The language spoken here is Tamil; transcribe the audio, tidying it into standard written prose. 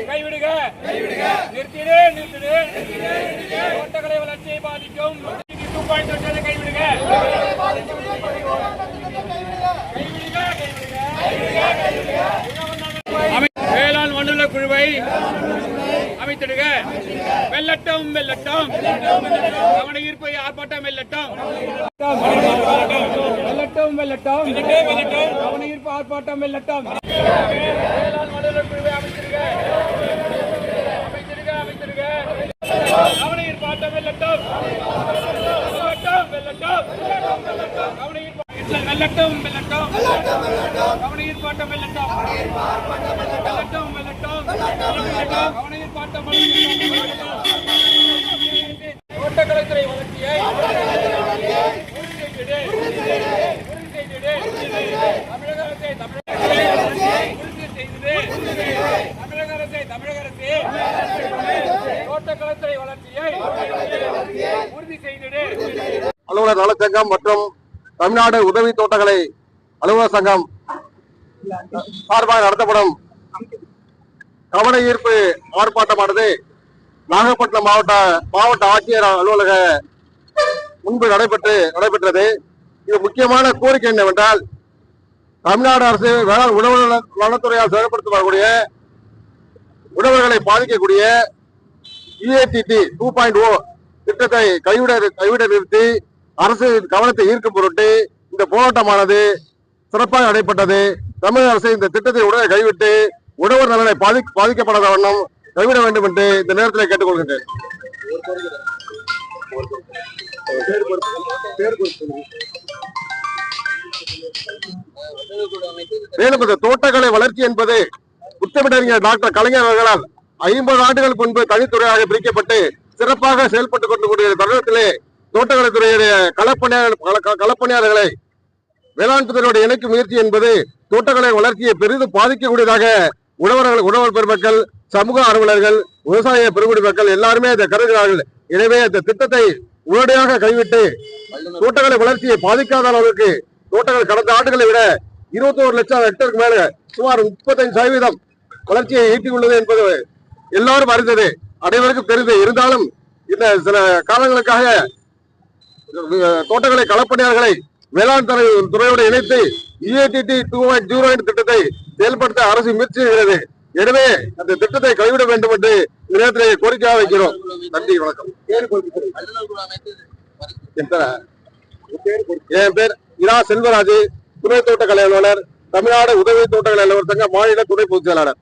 கைவிடுக நிறுத்திடு தோட்டக்கலை வளர்ச்சியை பாதிக்கும் 2.8 கைவிடுக வேளாண் மண்டல குழுவை அமைத்திடுக. வெள்ளட்டம் கவன ஈர்ப்பு ஆர்ப்பாட்டம் வெள்ளட்டம் கவன ஈர்ப்பு ஆர்ப்பாட்டம் வெள்ளட்டம். வேளாண் மண்டல குழுவை அமைத்திடுக கவன ஈர்ப்பு ஆட்டம் வெள்ளட்டம் கவன ஈர்ப்பு வெள்ளட்டம் கவன ஈர்ப்பாட்டம் வெள்ளட்டம் கவன ஈர்ப்பாட்டம் தோட்டக்கலைத்துறை வளர்ச்சியை தமிழக அரசை தோட்டக்கலைத்துறை வளர்ச்சியை உறுதி செய்திடு. அலுவலர் நலச்சங்கம் மற்றும் தமிழ்நாடு உதவி தோட்டக்கலை அலுவலர் சங்கம் சார்பாக நடத்தப்படும் கவன ஈர்ப்பு ஆர்ப்பாட்டமானது நாகப்பட்டினம் மாவட்ட ஆட்சியர் அலுவலக முன்பு நடைபெற்றது. இது முக்கியமான கோரிக்கை என்னவென்றால், தமிழ்நாடு அரசு வேளாண் உணவு நலத்துறையால் செயல்படுத்தப்படக்கூடிய உணவுகளை பாதிக்கக்கூடிய EATT 2.0 திட்டத்தை கைவிட நிறுத்தி அரசு கவனத்தை ஈர்க்கும் பொருட்டு இந்த போராட்டமானது சிறப்பாக நடைபெற்றது. தமிழக அரசு இந்த திட்டத்தை உடனே கைவிட்டு உழவர் நலனை பாதிக்கப்படாத வண்ணம் கைவிட வேண்டும் என்று இந்த நேரத்தில் கேட்டுக்கொள்கின்றேன். மேலும் இந்த தோட்டக்கலை வளர்ச்சி என்பது முத்தமிழறிஞர் டாக்டர் கலைஞர் அவர்களால் 50 ஆண்டுகளுக்கு முன்பு தனித்துறையாக பிரிக்கப்பட்டு சிறப்பாக செயல்பட்டுக் கொண்டிருக்கூடிய தருணத்திலே தோட்டக்கலைத்துறையுடைய களப்பணியாளர்களை வேளாண் துறையோடு இணைக்கும் முயற்சி என்பது தோட்டக்கலை வளர்ச்சியை பெரிதும் பாதிக்கக்கூடியதாக உழவர் பெருமக்கள், சமூக ஆர்வலர்கள், விவசாய பெருங்குடி மக்கள் எல்லாருமே இதை கருதுகிறார்கள். எனவே இந்த திட்டத்தை உடனடியாக கைவிட்டு தோட்டக்கலை வளர்ச்சியை பாதிக்காத அளவுக்கு தோட்டங்கள் கடந்த ஆண்டுகளை விட 21 லட்சம் ஹெக்டருக்கு மேல சுமார் 35% வளர்ச்சியை ஈட்டியுள்ளது என்பது எல்லாரும் அறிந்தது, அனைவருக்கும் தெரிந்து. இருந்தாலும் இந்த சில காலங்களுக்காக தோட்டக்கலை களப்பணியாளர்களை வேளாண் துறையோடு இணைத்து EATT 2.0 திட்டத்தை செயல்படுத்த அரசு முயற்சி செய்கிறது. எனவே அந்த திட்டத்தை கைவிட வேண்டும் என்று இந்த நேரத்தில் கோரிக்கையாக வைக்கிறோம். நன்றி, வணக்கம். என் பேர் இரா செல்வராஜ், துணை தோட்டக்கலை அலுவலர், தமிழ்நாடு உதவி தோட்டக்கலை அலுவலர் சங்க மாநில துணை பொதுச் செயலாளர்.